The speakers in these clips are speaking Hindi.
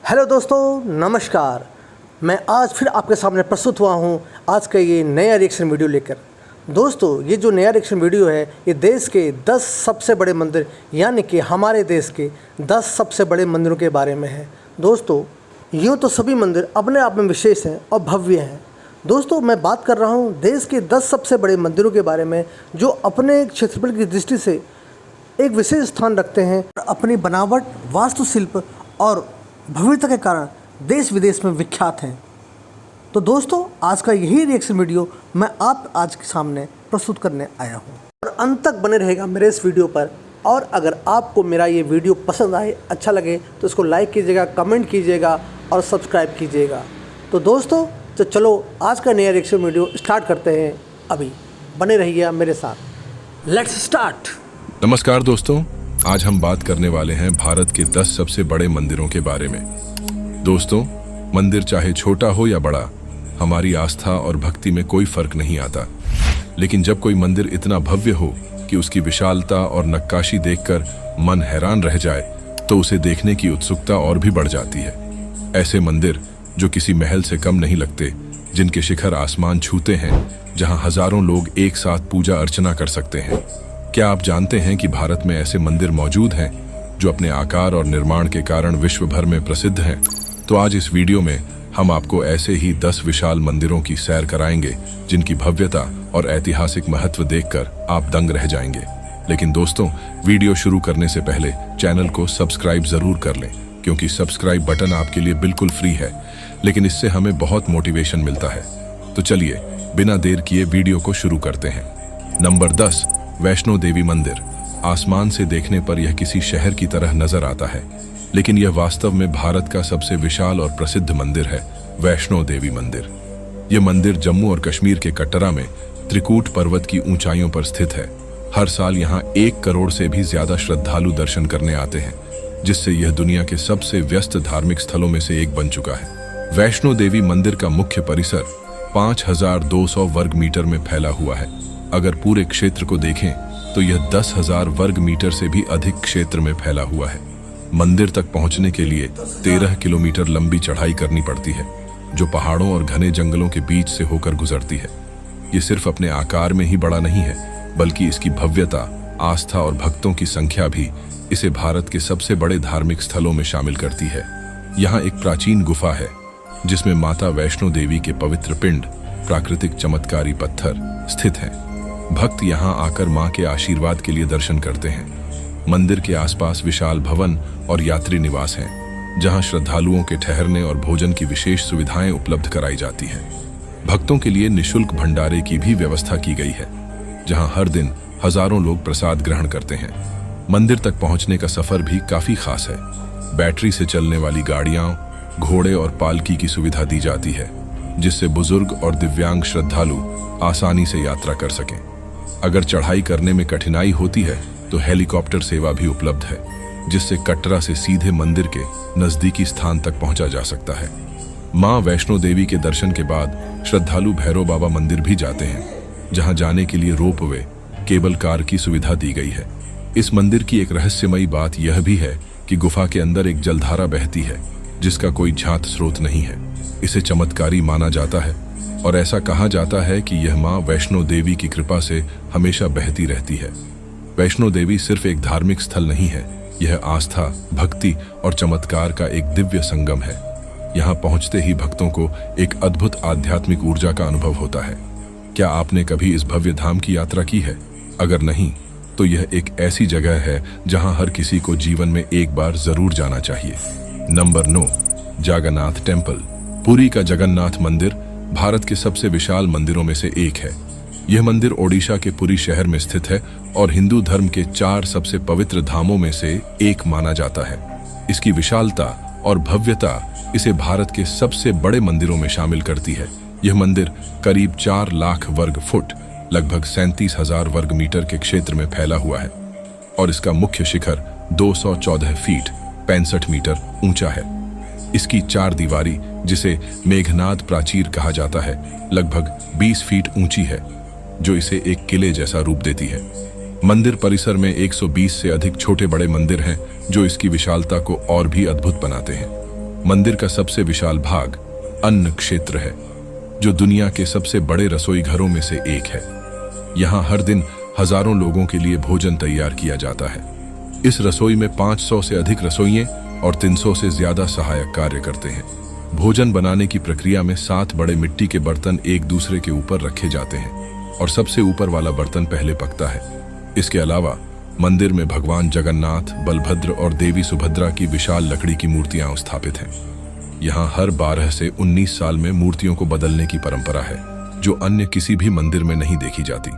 हेलो दोस्तों, नमस्कार। मैं आज फिर आपके सामने प्रस्तुत हुआ हूँ आज का ये नया रिएक्शन वीडियो लेकर। दोस्तों, ये जो नया रिएक्शन वीडियो है ये देश के 10 सबसे बड़े मंदिर यानी कि हमारे देश के 10 सबसे बड़े मंदिरों के बारे में है। दोस्तों, यूँ तो सभी मंदिर अपने आप में विशेष हैं और भव्य हैं। दोस्तों, मैं बात कर रहा हूँ देश के 10 सबसे बड़े मंदिरों के बारे में जो अपने क्षेत्रफल की दृष्टि से एक विशेष स्थान रखते हैं। अपनी बनावट, वास्तुशिल्प और भव्यता के कारण देश विदेश में विख्यात हैं। तो दोस्तों, आज का यही रिएक्शन वीडियो मैं आप आज के सामने प्रस्तुत करने आया हूं और अंत तक बने रहेगा मेरे इस वीडियो पर। और अगर आपको मेरा ये वीडियो पसंद आए, अच्छा लगे तो इसको लाइक कीजिएगा, कमेंट कीजिएगा और सब्सक्राइब कीजिएगा। तो दोस्तों, तो चलो आज का नया रिएक्शन वीडियो स्टार्ट करते हैं। अभी बने रहिए मेरे साथ। Let's start. नमस्कार दोस्तों, आज हम बात करने वाले हैं भारत के 10 सबसे बड़े मंदिरों के बारे में। दोस्तों, मंदिर चाहे छोटा हो या बड़ा, हमारी आस्था और भक्ति में कोई फर्क नहीं आता। लेकिन जब कोई मंदिर इतना भव्य हो कि उसकी विशालता और नक्काशी देखकर मन हैरान रह जाए, तो उसे देखने की उत्सुकता और भी बढ़ जाती है। ऐसे मंदिर जो किसी महल से कम नहीं लगते, जिनके शिखर आसमान छूते हैं, जहां हजारों लोग एक साथ पूजा अर्चना कर सकते हैं। क्या आप जानते हैं कि भारत में ऐसे मंदिर मौजूद हैं जो अपने आकार और निर्माण के कारण विश्व भर में प्रसिद्ध हैं? तो आज इस वीडियो में हम आपको ऐसे ही 10 विशाल मंदिरों की सैर कराएंगे जिनकी भव्यता और ऐतिहासिक महत्व देखकर आप दंग रह जाएंगे। लेकिन दोस्तों, वीडियो शुरू करने से पहले चैनल को सब्सक्राइब जरूर कर लें, क्योंकि सब्सक्राइब बटन आपके लिए बिल्कुल फ्री है, लेकिन इससे हमें बहुत मोटिवेशन मिलता है। तो चलिए बिना देर किए वीडियो को शुरू करते हैं। नंबर 10, वैष्णो देवी मंदिर। आसमान से देखने पर यह किसी शहर की तरह नजर आता है, लेकिन यह वास्तव में भारत का सबसे विशाल और प्रसिद्ध मंदिर है, वैष्णो देवी मंदिर। यह मंदिर जम्मू और कश्मीर के कटरा में त्रिकूट पर्वत की ऊंचाइयों पर स्थित है। हर साल यहाँ 1 करोड़ से भी ज्यादा श्रद्धालु दर्शन करने आते हैं, जिससे यह दुनिया के सबसे व्यस्त धार्मिक स्थलों में से एक बन चुका है। वैष्णो देवी मंदिर का मुख्य परिसर 5200 वर्ग मीटर में फैला हुआ है। अगर पूरे क्षेत्र को देखें तो यह 10,000 वर्ग मीटर से भी अधिक क्षेत्र में फैला हुआ है। मंदिर तक पहुंचने के लिए 13 किलोमीटर लंबी चढ़ाई करनी पड़ती है, जो पहाड़ों और घने जंगलों के बीच से होकर गुजरती है। ये सिर्फ अपने आकार में ही बड़ा नहीं है, बल्कि इसकी भव्यता, आस्था और भक्तों की संख्या भी इसे भारत के सबसे बड़े धार्मिक स्थलों में शामिल करती है। यहाँ एक प्राचीन गुफा है जिसमें माता वैष्णो देवी के पवित्र पिंड, प्राकृतिक चमत्कारी पत्थर स्थित हैं। भक्त यहाँ आकर मां के आशीर्वाद के लिए दर्शन करते हैं। मंदिर के आसपास विशाल भवन और यात्री निवास हैं, जहां श्रद्धालुओं के ठहरने और भोजन की विशेष सुविधाएं उपलब्ध कराई जाती हैं। भक्तों के लिए निशुल्क भंडारे की भी व्यवस्था की गई है, जहां हर दिन हजारों लोग प्रसाद ग्रहण करते हैं। मंदिर तक पहुंचने का सफर भी काफी खास है। बैटरी से चलने वाली गाड़ियां, घोड़े और पालकी की सुविधा दी जाती है, जिससे बुजुर्ग और दिव्यांग श्रद्धालु आसानी से यात्रा कर सकें। अगर चढ़ाई करने में कठिनाई होती है तो हेलीकॉप्टर सेवा भी उपलब्ध है, जिससे कटरा से सीधे मंदिर के नजदीकी स्थान तक पहुंचा जा सकता है। मां वैष्णो देवी के दर्शन के बाद श्रद्धालु भैरव बाबा मंदिर भी जाते हैं, जहां जाने के लिए रोपवे, केबल कार की सुविधा दी गई है। इस मंदिर की एक रहस्यमयी बात यह भी है कि गुफा के अंदर एक जलधारा बहती है, जिसका कोई झांत स्रोत नहीं है। इसे चमत्कारी माना जाता है और ऐसा कहा जाता है कि यह मां वैष्णो देवी की कृपा से हमेशा बहती रहती है। वैष्णो देवी सिर्फ एक धार्मिक स्थल नहीं है, यह आस्था, भक्ति और चमत्कार का एक दिव्य संगम है। यहाँ पहुंचते ही भक्तों को एक अद्भुत आध्यात्मिक ऊर्जा का अनुभव होता है। क्या आपने कभी इस भव्य धाम की यात्रा की है? अगर नहीं, तो यह एक ऐसी जगह है जहां हर किसी को जीवन में एक बार जरूर जाना चाहिए। Number 9, Jagannath temple. पुरी का जगन्नाथ मंदिर भारत के सबसे विशाल मंदिरों में से एक है। यह मंदिर ओडिशा के पुरी शहर में स्थित है और हिंदू धर्म के 4 सबसे पवित्र धामों में से एक माना जाता है। इसकी विशालता और भव्यता इसे भारत के सबसे बड़े मंदिरों में शामिल करती है। यह मंदिर करीब 4 लाख वर्ग फुट, लगभग 37,000 वर्ग मीटर के क्षेत्र में फैला हुआ है और इसका मुख्य शिखर 214 फीट 65 मीटर ऊंचा है। इसकी 4 दीवारी, जिसे मेघनाद प्राचीर कहा जाता है, लगभग 20 फीट ऊंची है, जो इसे एक किले जैसा रूप देती है। मंदिर परिसर में 120 से अधिक छोटे बड़े मंदिर हैं, जो इसकी विशालता को और भी अद्भुत बनाते हैं। मंदिर का सबसे विशाल भाग अन्न क्षेत्र है, जो दुनिया के सबसे बड़े रसोई घरों में से एक है। यहाँ हर दिन हजारों लोगों के लिए भोजन तैयार किया जाता है। इस रसोई में 500 से अधिक रसोइये और 300 से ज्यादा सहायक कार्य करते हैं। भोजन बनाने की प्रक्रिया में 7 बड़े मिट्टी के बर्तन एक दूसरे के ऊपर रखे जाते हैं और सबसे ऊपर वाला बर्तन पहले पकता है। इसके अलावा मंदिर में भगवान जगन्नाथ, बलभद्र और देवी सुभद्रा की विशाल लकड़ी की मूर्तियां स्थापित हैं। यहाँ हर 12 से 19 साल में मूर्तियों को बदलने की परंपरा है, जो अन्य किसी भी मंदिर में नहीं देखी जाती।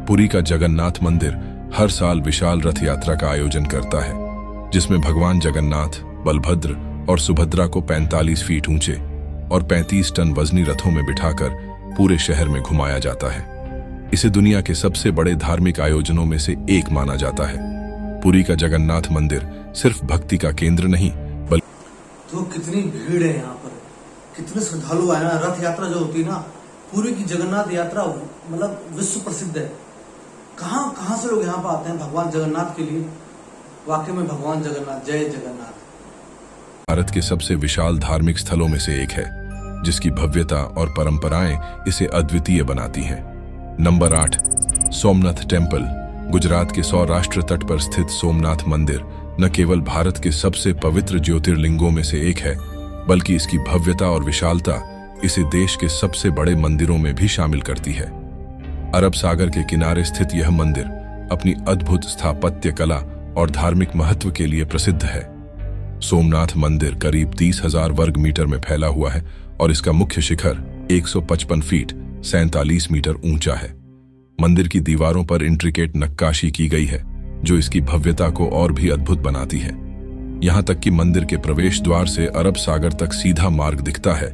पुरी का जगन्नाथ मंदिर हर साल विशाल रथ यात्रा का आयोजन करता है, जिसमें भगवान जगन्नाथ, बलभद्र और सुभद्रा को 45 फीट ऊंचे और 35 टन वजनी रथों में बिठाकर पूरे शहर में घुमाया जाता है। इसे दुनिया के सबसे बड़े धार्मिक आयोजनों में से एक माना जाता है। पुरी का जगन्नाथ मंदिर सिर्फ भक्ति का केंद्र नहीं बल्कि तो कितनी भीड़ है यहाँ पर, कितने श्रद्धालु आए ना। रथ यात्रा जो होती है ना, पुरी की जगन्नाथ यात्रा मतलब विश्व प्रसिद्ध है। कहाँ कहाँ से लोग यहाँ पर आते हैं भगवान जगन्नाथ के लिए। वाकई में भगवान जगन्नाथ, जय जगन्नाथ। भारत के सबसे विशाल धार्मिक स्थलों में से एक है, जिसकी भव्यता और परंपराएं इसे अद्वितीय बनाती हैं। Number 8, Somnath temple. गुजरात के सौराष्ट्र तट पर स्थित सोमनाथ मंदिर न केवल भारत के सबसे पवित्र ज्योतिर्लिंगों में से एक है, बल्कि इसकी भव्यता और विशालता इसे देश के सबसे बड़े मंदिरों में भी शामिल करती है। अरब सागर के किनारे स्थित यह मंदिर अपनी अद्भुत स्थापत्य कला और धार्मिक महत्व के लिए प्रसिद्ध है। सोमनाथ मंदिर करीब 30,000 वर्ग मीटर में फैला हुआ है और इसका मुख्य शिखर 155 फीट 47 मीटर ऊंचा है। मंदिर की दीवारों पर इंट्रिकेट नक्काशी की गई है, जो इसकी भव्यता को और भी अद्भुत बनाती है। यहाँ तक कि मंदिर के प्रवेश द्वार से अरब सागर तक सीधा मार्ग दिखता है,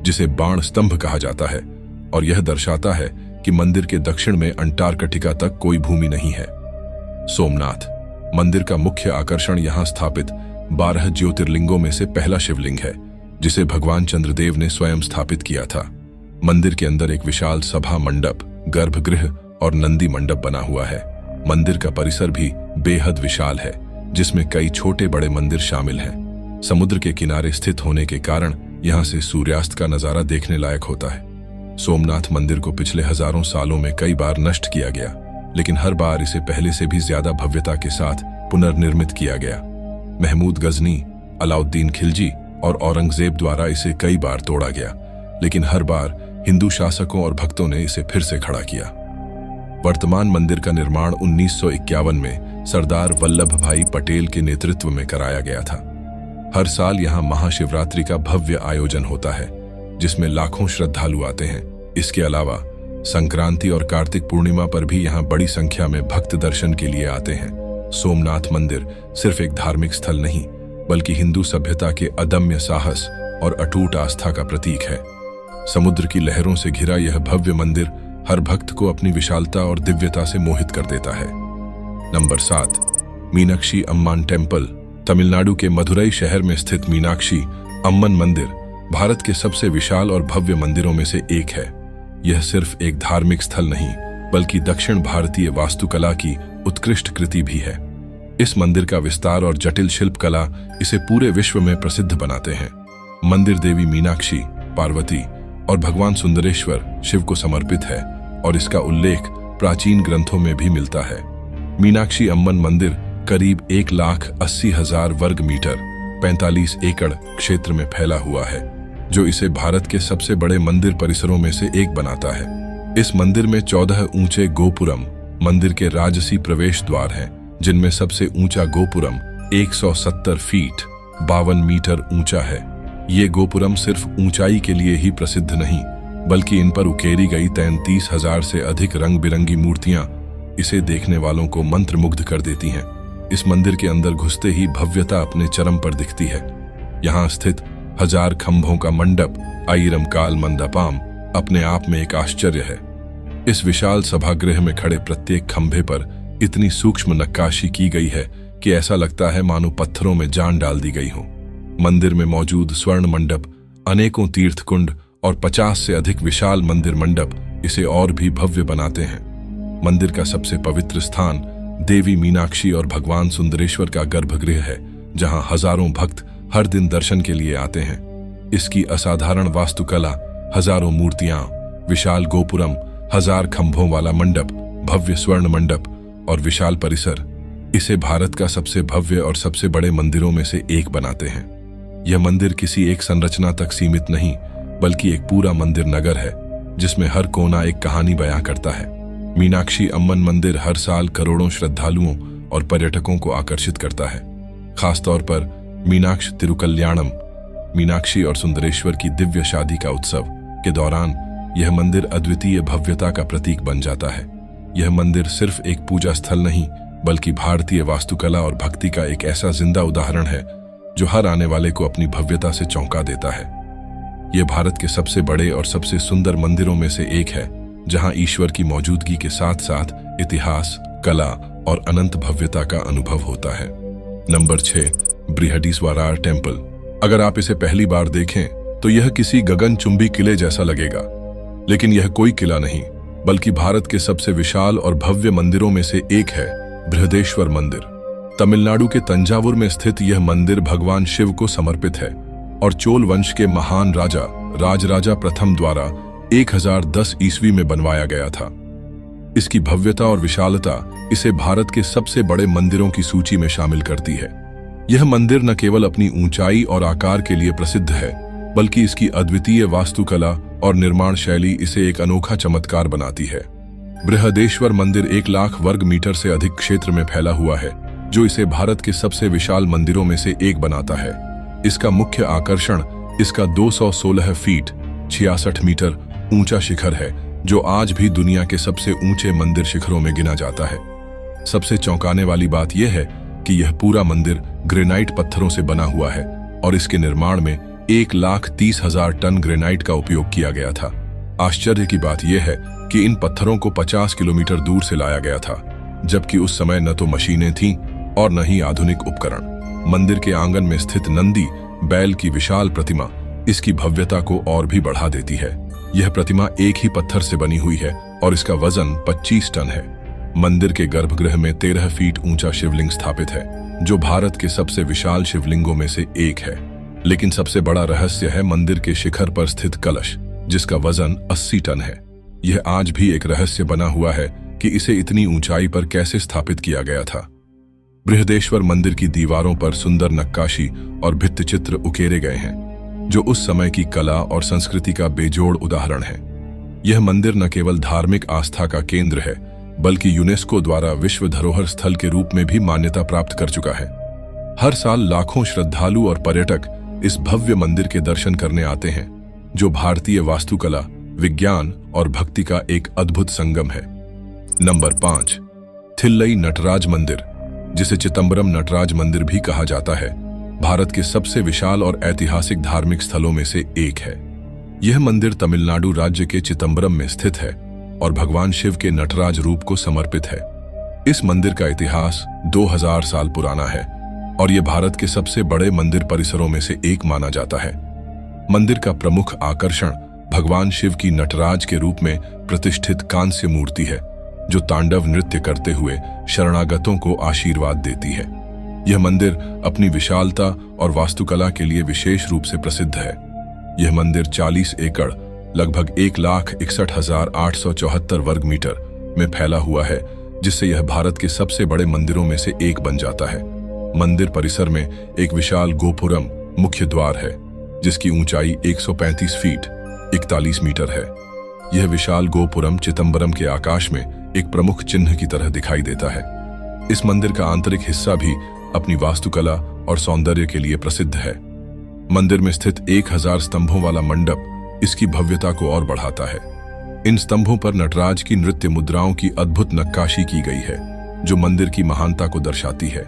जिसे बाण स्तंभ कहा जाता है, और यह दर्शाता है कि मंदिर के दक्षिण में अंटार्कटिका तक कोई भूमि नहीं है। सोमनाथ मंदिर का मुख्य आकर्षण यहाँ स्थापित 12 ज्योतिर्लिंगों में से पहला शिवलिंग है, जिसे भगवान चंद्रदेव ने स्वयं स्थापित किया था। मंदिर के अंदर एक विशाल सभा मंडप, गर्भगृह और नंदी मंडप बना हुआ है। मंदिर का परिसर भी बेहद विशाल है, जिसमें कई छोटे बड़े मंदिर शामिल हैं। समुद्र के किनारे स्थित होने के कारण यहाँ से सूर्यास्त का नजारा देखने लायक होता है। सोमनाथ मंदिर को पिछले हजारों सालों में कई बार नष्ट किया गया, लेकिन हर बार इसे पहले से भी ज्यादा भव्यता के साथ पुनर्निर्मित किया गया। महमूद गजनी, अलाउद्दीन खिलजी और औरंगजेब द्वारा इसे कई बार तोड़ा गया, लेकिन हर बार हिंदू शासकों और भक्तों ने इसे फिर से खड़ा किया। वर्तमान मंदिर का निर्माण 1951 में सरदार वल्लभ भाई पटेल के नेतृत्व में कराया गया था। हर साल यहाँ महाशिवरात्रि का भव्य आयोजन होता है, जिसमें लाखों श्रद्धालु आते हैं। इसके अलावा संक्रांति और कार्तिक पूर्णिमा पर भी यहाँ बड़ी संख्या में भक्त दर्शन के लिए आते हैं। सोमनाथ मंदिर सिर्फ एक धार्मिक स्थल नहीं, बल्कि हिंदू सभ्यता के अदम्य साहस और अटूट आस्था का प्रतीक है। समुद्र की लहरों से घिरा यह भव्य मंदिर हर भक्त को अपनी विशालता और दिव्यता से मोहित कर देता है। Number 7, Meenakshi Amman temple. Tamil Nadu के मदुरई शहर में स्थित मीनाक्षी अम्मन मंदिर भारत के सबसे विशाल और भव्य मंदिरों में से एक है। यह सिर्फ एक धार्मिक स्थल नहीं, बल्कि दक्षिण भारतीय वास्तुकला की उत्कृष्ट कृति भी है। इस मंदिर का विस्तार और जटिल शिल्पकला इसे पूरे विश्व में प्रसिद्ध बनाते हैं। मंदिर देवी मीनाक्षी, पार्वती और भगवान सुंदरेश्वर शिव को समर्पित है और इसका उल्लेख प्राचीन ग्रंथों में भी मिलता है। मीनाक्षी अम्मन मंदिर करीब 1,80,000 वर्ग मीटर 45 एकड़ क्षेत्र में फैला हुआ है, जो इसे भारत के सबसे बड़े मंदिर परिसरों में से एक बनाता है। इस मंदिर में 14 ऊंचे गोपुरम मंदिर के राजसी प्रवेश द्वार हैं, जिनमें सबसे ऊंचा गोपुरम 170 फीट 52 मीटर ऊंचा है। ये गोपुरम सिर्फ ऊंचाई के लिए ही प्रसिद्ध नहीं, बल्कि इन पर उकेरी गई 33,000 से अधिक रंग बिरंगी मूर्तियां इसे देखने वालों को मंत्रमुग्ध कर देती हैं। इस मंदिर के अंदर घुसते ही भव्यता अपने चरम पर दिखती है। यहाँ स्थित 1000 खंभों का मंडप आयरम काल मंडपम अपने आप में एक आश्चर्य है। इस विशाल सभागृह में खड़े प्रत्येक खंभे पर इतनी सूक्ष्म नक्काशी की गई है कि ऐसा लगता है मानो पत्थरों में जान डाल दी गई हो। मंदिर में मौजूद स्वर्ण मंडप, अनेकों तीर्थ कुंड और 50 से अधिक विशाल मंदिर मंडप इसे और भी भव्य बनाते हैं। मंदिर का सबसे पवित्र स्थान देवी मीनाक्षी और भगवान सुंदरेश्वर का गर्भगृह है, जहां हजारों भक्त हर दिन दर्शन के लिए आते हैं। इसकी असाधारण वास्तुकला, हजारों मूर्तियां, विशाल गोपुरम, 1000 खंभों वाला मंडप, भव्य स्वर्ण मंडप और विशाल परिसर इसे भारत का सबसे भव्य और सबसे बड़े मंदिरों में से एक बनाते हैं। यह मंदिर किसी एक संरचना तक सीमित नहीं, बल्कि एक पूरा मंदिर नगर है जिसमें हर कोना एक कहानी बयां करता है। मीनाक्षी अम्मन मंदिर हर साल करोड़ों श्रद्धालुओं और पर्यटकों को आकर्षित करता है। खासतौर पर मीनाक्ष तिरुकल्याणम, मीनाक्षी और सुंदरेश्वर की दिव्य शादी का उत्सव के दौरान यह मंदिर अद्वितीय भव्यता का प्रतीक बन जाता है। यह मंदिर सिर्फ एक पूजा स्थल नहीं, बल्कि भारतीय वास्तुकला और भक्ति का एक ऐसा जिंदा उदाहरण है जो हर आने वाले को अपनी भव्यता से चौंका देता है। यह भारत के सबसे बड़े और सबसे सुंदर मंदिरों में से एक है, जहां ईश्वर की मौजूदगी के साथ साथ इतिहास, कला और अनंत भव्यता का अनुभव होता है। Number 6, Brihadeeswarar temple. अगर आप इसे पहली बार देखें तो यह किसी गगनचुंबी किले जैसा लगेगा, लेकिन यह कोई किला नहीं, बल्कि भारत के सबसे विशाल और भव्य मंदिरों में से एक है, बृहदेश्वर मंदिर। तमिलनाडु के तंजावुर में स्थित यह मंदिर भगवान शिव को समर्पित है और चोल वंश के महान राजा राजराजा प्रथम द्वारा 1010 ईस्वी में बनवाया गया था। इसकी भव्यता और विशालता इसे भारत के सबसे बड़े मंदिरों की सूची में शामिल करती है। यह मंदिर न केवल अपनी ऊंचाई और आकार के लिए प्रसिद्ध है, बल्कि इसकी अद्वितीय वास्तुकला और निर्माण शैली इसे एक अनोखा चमत्कार बनाती है। बृहदेश्वर मंदिर 1 लाख वर्ग मीटर से अधिक क्षेत्र में फैला हुआ है, जो इसे भारत के सबसे विशाल मंदिरों में से एक बनाता है। इसका मुख्य आकर्षण इसका 216 फीट 66 मीटर ऊंचा शिखर है, जो आज भी दुनिया के सबसे ऊंचे मंदिर शिखरों में गिना जाता है। सबसे चौंकाने वाली बात यह है कि यह पूरा मंदिर ग्रेनाइट पत्थरों से बना हुआ है और इसके निर्माण में 1,30,000 टन ग्रेनाइट का उपयोग किया गया था। आश्चर्य की बात यह है कि इन पत्थरों को 50 किलोमीटर दूर से लाया गया था, जबकि उस समय न तो मशीनें थीं और न ही आधुनिक उपकरण। मंदिर के आंगन में स्थित नंदी बैल की विशाल प्रतिमा इसकी भव्यता को और भी बढ़ा देती है। यह प्रतिमा एक ही पत्थर से बनी हुई है और इसका वजन 25 टन है। मंदिर के गर्भगृह में 13 फीट ऊंचा शिवलिंग स्थापित है, जो भारत के सबसे विशाल शिवलिंगों में से एक है। लेकिन सबसे बड़ा रहस्य है मंदिर के शिखर पर स्थित कलश, जिसका वजन 80 टन है। यह आज भी एक रहस्य बना हुआ है कि इसे इतनी ऊंचाई पर कैसे स्थापित किया गया था। बृहदेश्वर मंदिर की दीवारों पर सुंदर नक्काशी और भित्तिचित्र उकेरे गए हैं, जो उस समय की कला और संस्कृति का बेजोड़ उदाहरण है। यह मंदिर न केवल धार्मिक आस्था का केंद्र है, बल्कि यूनेस्को द्वारा विश्व धरोहर स्थल के रूप में भी मान्यता प्राप्त कर चुका है। हर साल लाखों श्रद्धालु और पर्यटक इस भव्य मंदिर के दर्शन करने आते हैं, जो भारतीय वास्तुकला, विज्ञान और भक्ति का एक अद्भुत संगम है। नंबर 5, थिल्लई नटराज मंदिर, जिसे चिदंबरम नटराज मंदिर भी कहा जाता है, भारत के सबसे विशाल और ऐतिहासिक धार्मिक स्थलों में से एक है। यह मंदिर तमिलनाडु राज्य के चिदंबरम में स्थित है और भगवान शिव के नटराज रूप को समर्पित है। इस मंदिर का इतिहास 2000 साल पुराना है और यह भारत के सबसे बड़े मंदिर परिसरों में से एक माना जाता है। मंदिर का प्रमुख आकर्षण भगवान शिव की नटराज के रूप में प्रतिष्ठित कांस्य मूर्ति है, जो तांडव नृत्य करते हुए शरणागतों को आशीर्वाद देती है। यह मंदिर अपनी विशालता और वास्तुकला के लिए विशेष रूप से प्रसिद्ध है। यह मंदिर 40 एकड़ लगभग 1,61,874 वर्ग मीटर में फैला हुआ है, जिससे यह भारत के सबसे बड़े मंदिरों में से एक बन जाता है। मंदिर परिसर में एक विशाल गोपुरम मुख्य द्वार है, जिसकी ऊंचाई 135 फीट 41 मीटर है। यह विशाल गोपुरम चिदंबरम के आकाश में एक प्रमुख चिन्ह की तरह दिखाई देता है। इस मंदिर का आंतरिक हिस्सा भी अपनी वास्तुकला और सौंदर्य के लिए प्रसिद्ध है। मंदिर में स्थित 1000 स्तंभों वाला मंडप इसकी भव्यता को और बढ़ाता है। इन स्तंभों पर नटराज की नृत्य मुद्राओं की अद्भुत नक्काशी की गई है, जो मंदिर की महानता को दर्शाती है।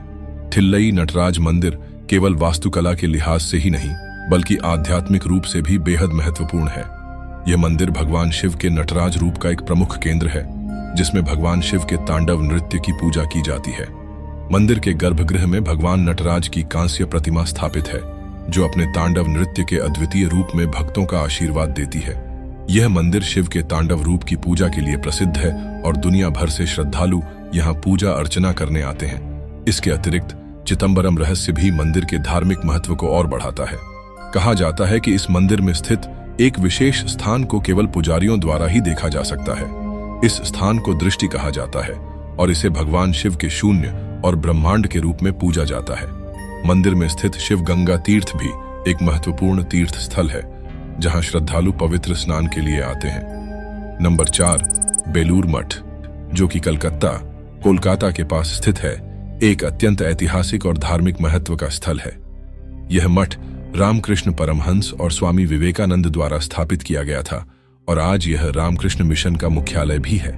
थिल्लई नटराज मंदिर केवल वास्तुकला के लिहाज से ही नहीं, बल्कि आध्यात्मिक रूप से भी बेहद महत्वपूर्ण है। यह मंदिर भगवान शिव के नटराज रूप का एक प्रमुख केंद्र है, जिसमें भगवान शिव के तांडव नृत्य की पूजा की जाती है। मंदिर के गर्भगृह में भगवान नटराज की कांस्य प्रतिमा स्थापित है, जो अपने तांडव नृत्य के अद्वितीय रूप में भक्तों का आशीर्वाद देती है। यह मंदिर शिव के तांडव रूप की पूजा के लिए प्रसिद्ध है और दुनिया भर से श्रद्धालु यहाँ पूजा अर्चना करने आते हैं। इसके अतिरिक्त चिदंबरम रहस्य भी मंदिर के धार्मिक महत्व को और बढ़ाता है। कहा जाता है कि इस मंदिर में स्थित एक विशेष स्थान को केवल पुजारियों द्वारा ही देखा जा सकता है। इस स्थान को दृष्टि कहा जाता है और इसे भगवान शिव के शून्य और ब्रह्मांड के रूप में पूजा जाता है। मंदिर में स्थित शिव गंगा तीर्थ भी एक महत्वपूर्ण तीर्थ स्थल है, जहां श्रद्धालु पवित्र स्नान के लिए आते हैं। नंबर 4, बेलूर मठ, जो कि कोलकाता के पास स्थित है, एक अत्यंत ऐतिहासिक और धार्मिक महत्व का स्थल है। यह मठ रामकृष्ण परमहंस और स्वामी विवेकानंद द्वारा स्थापित किया गया था और आज यह रामकृष्ण मिशन का मुख्यालय भी है।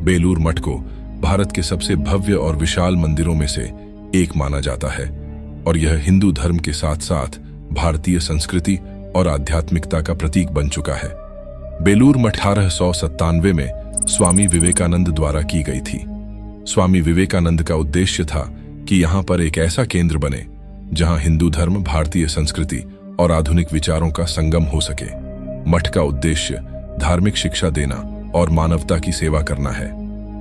बेलूर मठ को भारत के सबसे भव्य और विशाल मंदिरों में से एक माना जाता है और यह हिंदू धर्म के साथ साथ भारतीय संस्कृति और आध्यात्मिकता का प्रतीक बन चुका है। बेलूर मठ 1897 में स्वामी विवेकानंद द्वारा की गई थी। स्वामी विवेकानंद का उद्देश्य था कि यहाँ पर एक ऐसा केंद्र बने जहाँ हिंदू धर्म, भारतीय संस्कृति और आधुनिक विचारों का संगम हो सके। मठ का उद्देश्य धार्मिक शिक्षा देना और मानवता की सेवा करना है।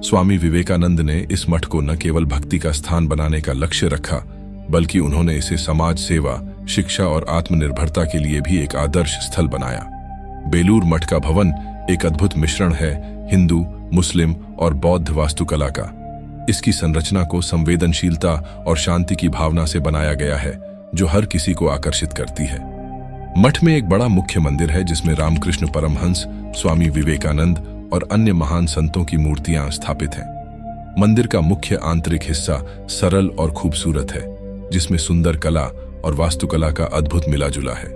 स्वामी विवेकानंद ने इस मठ को न केवल भक्ति का स्थान बनाने का लक्ष्य रखा, बल्कि उन्होंने इसे समाज सेवा, शिक्षा और आत्मनिर्भरता के लिए भी एक आदर्श स्थल बनाया। बेलूर मठ का भवन एक अद्भुत मिश्रण है हिंदू, मुस्लिम और बौद्ध वास्तुकला का। इसकी संरचना को संवेदनशीलता और शांति की भावना से बनाया गया है, जो हर किसी को आकर्षित करती है। मठ में एक बड़ा मुख्य मंदिर है जिसमें रामकृष्ण परमहंस, स्वामी विवेकानंद और अन्य महान संतों की मूर्तियां स्थापित हैं। मंदिर का मुख्य आंतरिक हिस्सा सरल और खूबसूरत है, जिसमें सुंदर कला और वास्तुकला का अद्भुत मिलाजुला है।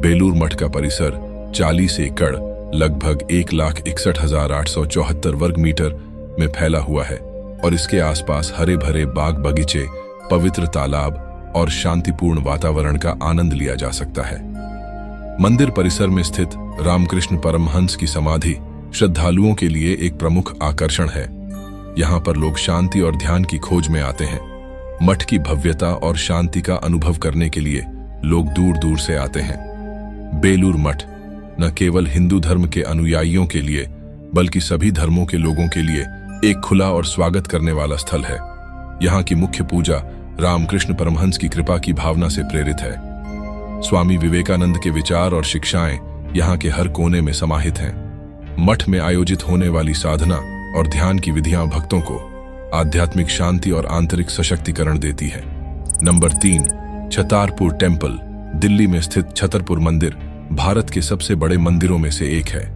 बेलूर मठ का परिसर 40 एकड़ लगभग 1,61,874 वर्ग मीटर में फैला हुआ है और इसके आसपास हरे भरे बाग बगीचे, पवित्र तालाब और शांतिपूर्ण वातावरण का आनंद लिया जा सकता है। मंदिर परिसर में स्थित रामकृष्ण परमहंस की समाधि श्रद्धालुओं के लिए एक प्रमुख आकर्षण है। यहाँ पर लोग शांति और ध्यान की खोज में आते हैं। मठ की भव्यता और शांति का अनुभव करने के लिए लोग दूर दूर से आते हैं। बेलूर मठ न केवल हिंदू धर्म के अनुयायियों के लिए, बल्कि सभी धर्मों के लोगों के लिए एक खुला और स्वागत करने वाला स्थल है। यहाँ की मुख्य पूजा रामकृष्ण परमहंस की कृपा की भावना से प्रेरित है। स्वामी विवेकानंद के विचार और शिक्षाएं यहाँ के हर कोने में समाहित हैं। मठ में आयोजित होने वाली साधना और ध्यान की विधियां भक्तों को आध्यात्मिक शांति और आंतरिक सशक्तिकरण देती है। Number 3, Chhatarpur temple. दिल्ली में स्थित छतरपुर मंदिर भारत के सबसे बड़े मंदिरों में से एक है।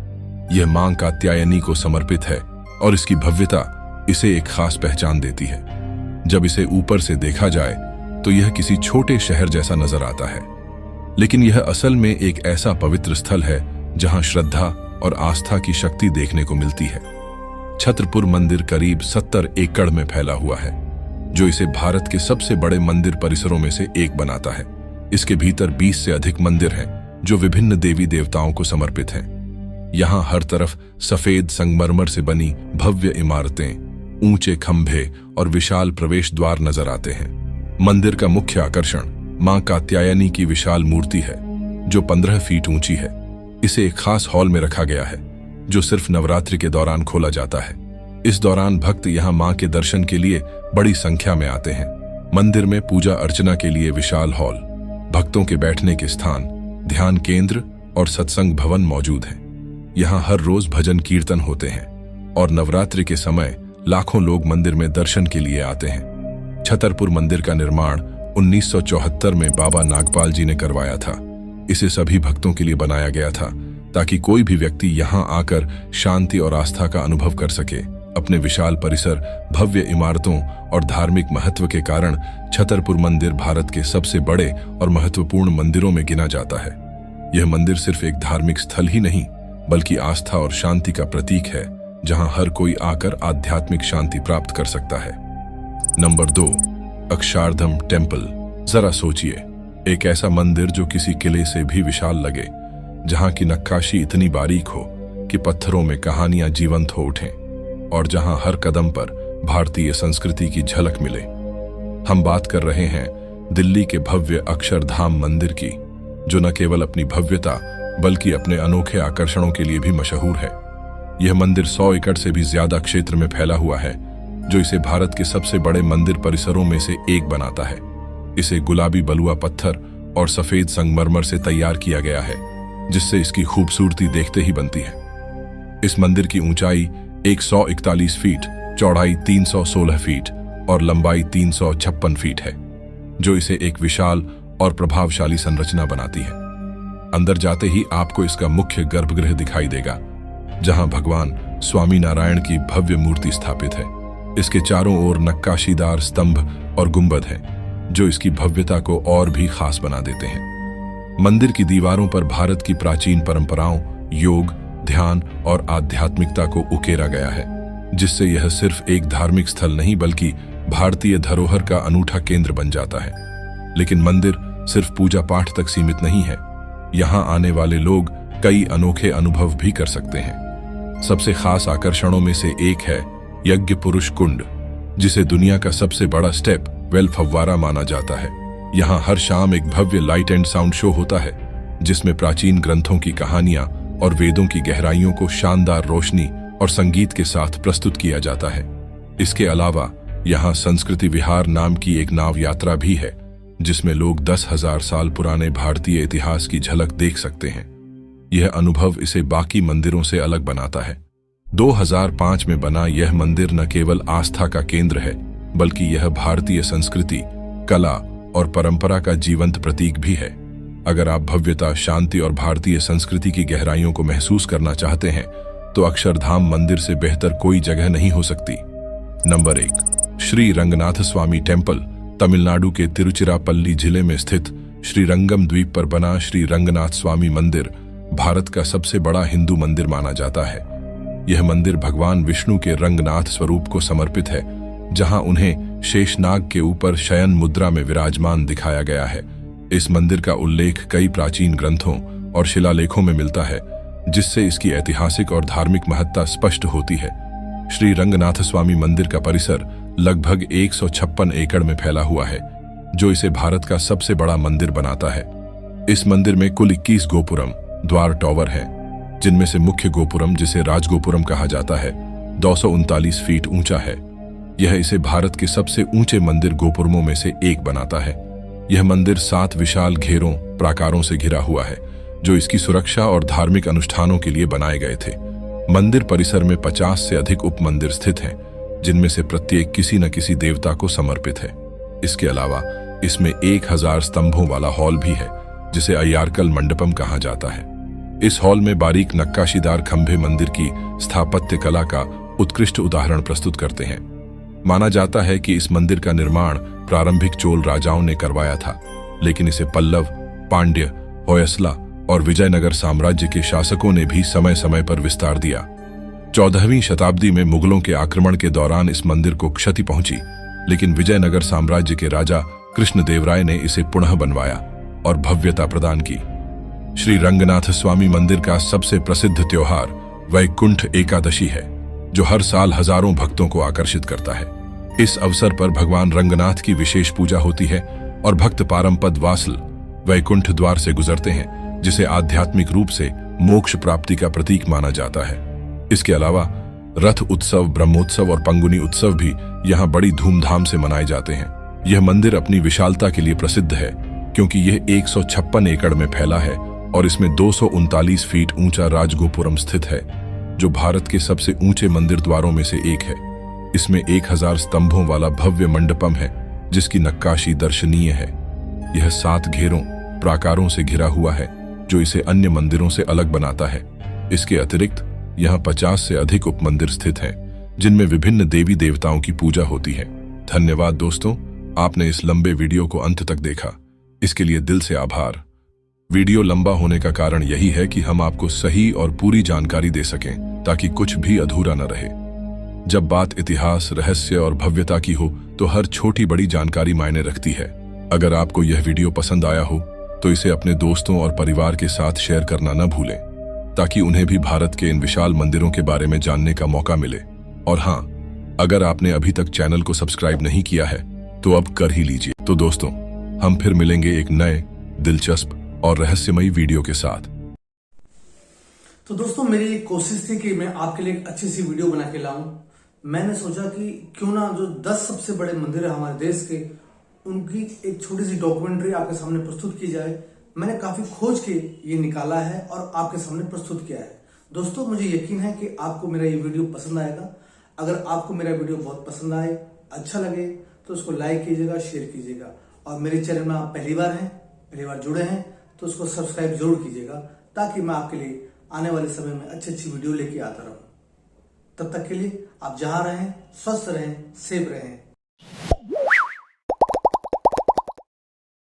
यह मां कात्यायनी को समर्पित है और इसकी भव्यता इसे एक खास पहचान देती है। जब इसे ऊपर से देखा जाए तो यह किसी छोटे शहर जैसा नजर आता है, लेकिन यह असल में एक ऐसा पवित्र स्थल है जहां श्रद्धा और आस्था की शक्ति देखने को मिलती है। छतरपुर मंदिर करीब 70 एकड़ में फैला हुआ है, जो इसे भारत के सबसे बड़े मंदिर परिसरों में से एक बनाता है। इसके भीतर 20 से अधिक मंदिर हैं जो विभिन्न देवी देवताओं को समर्पित हैं। यहाँ हर तरफ सफेद संगमरमर से बनी भव्य इमारतें, ऊंचे खंभे और विशाल प्रवेश द्वार नजर आते हैं। मंदिर का मुख्य आकर्षण मां कात्यायनी की विशाल मूर्ति है, जो 15 फीट ऊंची है। इसे एक खास हॉल में रखा गया है, जो सिर्फ नवरात्रि के दौरान खोला जाता है। इस दौरान भक्त यहाँ मां के दर्शन के लिए बड़ी संख्या में आते हैं। मंदिर में पूजा अर्चना के लिए विशाल हॉल, भक्तों के बैठने के स्थान, ध्यान केंद्र और सत्संग भवन मौजूद हैं। यहाँ हर रोज भजन कीर्तन होते हैं और नवरात्रि के समय लाखों लोग मंदिर में दर्शन के लिए आते हैं। छतरपुर मंदिर का निर्माण 1974 में बाबा नागपाल जी ने करवाया था। इसे सभी भक्तों के लिए बनाया गया था ताकि कोई भी व्यक्ति यहाँ आकर शांति और आस्था का अनुभव कर सके। अपने विशाल परिसर, भव्य इमारतों और धार्मिक महत्व के कारण छतरपुर मंदिर भारत के सबसे बड़े और महत्वपूर्ण मंदिरों में गिना जाता है। यह मंदिर सिर्फ एक धार्मिक स्थल ही नहीं, बल्कि आस्था और शांति का प्रतीक है, जहां हर कोई आकर आध्यात्मिक शांति प्राप्त कर सकता है। Number 2, Akshardham temple. जरा सोचिए, एक ऐसा मंदिर जो किसी किले से भी विशाल लगे, जहां की नक्काशी इतनी बारीक हो कि पत्थरों में कहानियां जीवंत हो उठें और जहां हर कदम पर भारतीय संस्कृति की झलक मिले। हम बात कर रहे हैं दिल्ली के भव्य अक्षरधाम मंदिर की, जो न केवल अपनी भव्यता बल्कि अपने अनोखे आकर्षणों के लिए भी मशहूर है। यह मंदिर 100 एकड़ से भी ज्यादा क्षेत्र में फैला हुआ है जो इसे भारत के सबसे बड़े मंदिर परिसरों में से एक बनाता है। इसे गुलाबी बलुआ पत्थर और सफेद संगमरमर से तैयार किया गया है, जिससे इसकी खूबसूरती देखते ही बनती है। इस मंदिर की ऊंचाई 141 फीट, चौड़ाई 316 फीट और लंबाई 356 फीट है, जो इसे एक विशाल और प्रभावशाली संरचना बनाती है। अंदर जाते ही आपको इसका मुख्य गर्भगृह दिखाई देगा, जहां भगवान स्वामी नारायण की भव्य मूर्ति स्थापित है। इसके चारों ओर नक्काशीदार स्तंभ और गुंबद हैं, जो इसकी भव्यता को और भी खास बना देते हैं। मंदिर की दीवारों पर भारत की प्राचीन परंपराओं, योग, ध्यान और आध्यात्मिकता को उकेरा गया है, जिससे यह सिर्फ एक धार्मिक स्थल नहीं बल्कि भारतीय धरोहर का अनूठा केंद्र बन जाता है। लेकिन मंदिर सिर्फ पूजा पाठ तक सीमित नहीं है। यहाँ आने वाले लोग कई अनोखे अनुभव भी कर सकते हैं। सबसे खास आकर्षणों में से एक है यज्ञ पुरुष कुंड, जिसे दुनिया का सबसे बड़ा स्टेप वेल फव्वारा माना जाता है। यहाँ हर शाम एक भव्य लाइट एंड साउंड शो होता है, जिसमें प्राचीन ग्रंथों की कहानियां और वेदों की गहराइयों को शानदार रोशनी और संगीत के साथ प्रस्तुत किया जाता है। इसके अलावा यहाँ संस्कृति विहार नाम की एक नाव यात्रा भी है, जिसमें लोग 10,000 साल पुराने भारतीय इतिहास की झलक देख सकते हैं। यह अनुभव इसे बाकी मंदिरों से अलग बनाता है। 2005 में बना यह मंदिर न केवल आस्था का केंद्र है, बल्कि यह भारतीय संस्कृति, कला और परंपरा का जीवंत प्रतीक भी है। अगर आप भव्यता, शांति और भारतीय संस्कृति की गहराइयों को महसूस करना चाहते हैं, तो अक्षरधाम मंदिर से बेहतर कोई जगह नहीं हो सकती। नंबर 1, श्री रंगनाथ स्वामी टेम्पल। तमिलनाडु के तिरुचिरापल्ली जिले में स्थित श्रीरंगम द्वीप पर बना श्री रंगनाथ स्वामी मंदिर भारत का सबसे बड़ा हिंदू मंदिर माना जाता है। यह मंदिर भगवान विष्णु के रंगनाथ स्वरूप को समर्पित है, जहां उन्हें शेषनाग के ऊपर शयन मुद्रा में विराजमान दिखाया गया है। इस मंदिर का उल्लेख कई प्राचीन ग्रंथों और शिलालेखों में मिलता है, जिससे इसकी ऐतिहासिक और धार्मिक महत्ता स्पष्ट होती है। श्री रंगनाथ स्वामी मंदिर का परिसर लगभग 156 एकड़ में फैला हुआ है, जो इसे भारत का सबसे बड़ा मंदिर बनाता है। इस मंदिर में कुल 21 गोपुरम द्वार टॉवर हैं, जिनमें से मुख्य गोपुरम, जिसे राजगोपुरम कहा जाता है, 239 फीट ऊंचा है। यह इसे भारत के सबसे ऊंचे मंदिर गोपुरमों में से एक बनाता है। यह मंदिर 7 विशाल घेरों प्राकारों से घिरा हुआ है, जो इसकी सुरक्षा और धार्मिक अनुष्ठानों के लिए बनाए गए थे। मंदिर परिसर में 50 से अधिक उप मंदिर स्थित हैं, जिनमें से प्रत्येक किसी न किसी देवता को समर्पित है। इसके अलावा इसमें 1000 स्तंभों वाला हॉल भी है, जिसे अय्यारकल मंडपम कहा जाता है। इस हॉल में बारीक नक्काशीदार खंभे मंदिर की स्थापत्य कला का उत्कृष्ट उदाहरण प्रस्तुत करते हैं। माना जाता है कि इस मंदिर का निर्माण प्रारंभिक चोल राजाओं ने करवाया था, लेकिन इसे पल्लव, पांड्य, होयसला और विजयनगर साम्राज्य के शासकों ने भी समय समय पर विस्तार दिया। 14वीं शताब्दी में मुगलों के आक्रमण के दौरान इस मंदिर को क्षति पहुंची, लेकिन विजयनगर साम्राज्य के राजा कृष्णदेवराय ने इसे पुनः बनवाया और भव्यता प्रदान की। श्री रंगनाथ स्वामी मंदिर का सबसे प्रसिद्ध त्योहार वैकुंठ एकादशी है, जो हर साल हजारों भक्तों को आकर्षित करता है। इस अवसर पर भगवान रंगनाथ की विशेष पूजा होती है और भक्त पारमपद वासल वैकुंठ द्वार से गुजरते हैं, जिसे आध्यात्मिक रूप से मोक्ष प्राप्ति का प्रतीक माना जाता है। इसके अलावा रथ उत्सव, ब्रह्मोत्सव और पंगुनी उत्सव भी यहाँ बड़ी धूमधाम से मनाए जाते हैं। यह मंदिर अपनी विशालता के लिए प्रसिद्ध है, क्योंकि यह 156 एकड़ में फैला है और इसमें 239 फीट ऊंचा राजगोपुरम स्थित है, जो भारत के सबसे ऊंचे मंदिर द्वारों में से एक है। इसमें 1000 स्तंभों वाला भव्य मंडपम है, जिसकी नक्काशी दर्शनीय है। यह 7 घेरों प्राकारों से घिरा हुआ है, जो इसे अन्य मंदिरों से अलग बनाता है। इसके अतिरिक्त यहाँ 50 से अधिक उप मंदिर स्थित हैं, जिनमें विभिन्न देवी देवताओं की पूजा होती है। धन्यवाद दोस्तों, आपने इस लंबे वीडियो को अंत तक देखा, इसके लिए दिल से आभार। वीडियो लंबा होने का कारण यही है कि हम आपको सही और पूरी जानकारी दे सकें, ताकि कुछ भी अधूरा न रहे। जब बात इतिहास, रहस्य और भव्यता की हो, तो हर छोटी बड़ी जानकारी मायने रखती है। अगर आपको यह वीडियो पसंद आया हो, तो इसे अपने दोस्तों और परिवार के साथ शेयर करना न भूलें, ताकि उन्हें भी भारत के इन विशाल मंदिरों के बारे में जानने का मौका मिले। और हाँ, अगर आपने अभी तक चैनल को सब्सक्राइब नहीं किया है, तो अब कर ही लीजिए। तो दोस्तों, हम फिर मिलेंगे एक नए, दिलचस्प और रहस्यमयी वीडियो के साथ। तो दोस्तों, मेरी कोशिश थी कि मैं आपके लिए एक अच्छी सी वीडियो बना के लाऊं, मैंने सोचा कि क्यों ना जो 10 सबसे बड़े मंदिर है हमारे देश के, उनकी एक छोटी सी डॉक्यूमेंट्री आपके सामने प्रस्तुत की जाए। मैंने काफी खोज के ये निकाला है और आपके सामने प्रस्तुत किया है। दोस्तों, मुझे यकीन है कि आपको मेरा ये वीडियो पसंद आएगा। अगर आपको मेरा वीडियो बहुत पसंद आए, अच्छा लगे, तो उसको लाइक कीजिएगा, शेयर कीजिएगा। और मेरे चैनल में आप पहली बार जुड़े हैं तो उसको सब्सक्राइब जरूर कीजिएगा, ताकि मैं आपके लिए आने वाले समय में अच्छी अच्छी वीडियो लेके आता रहूं। तब तक के लिए आप जहां रहें, स्वस्थ रहें, सेफ रहें।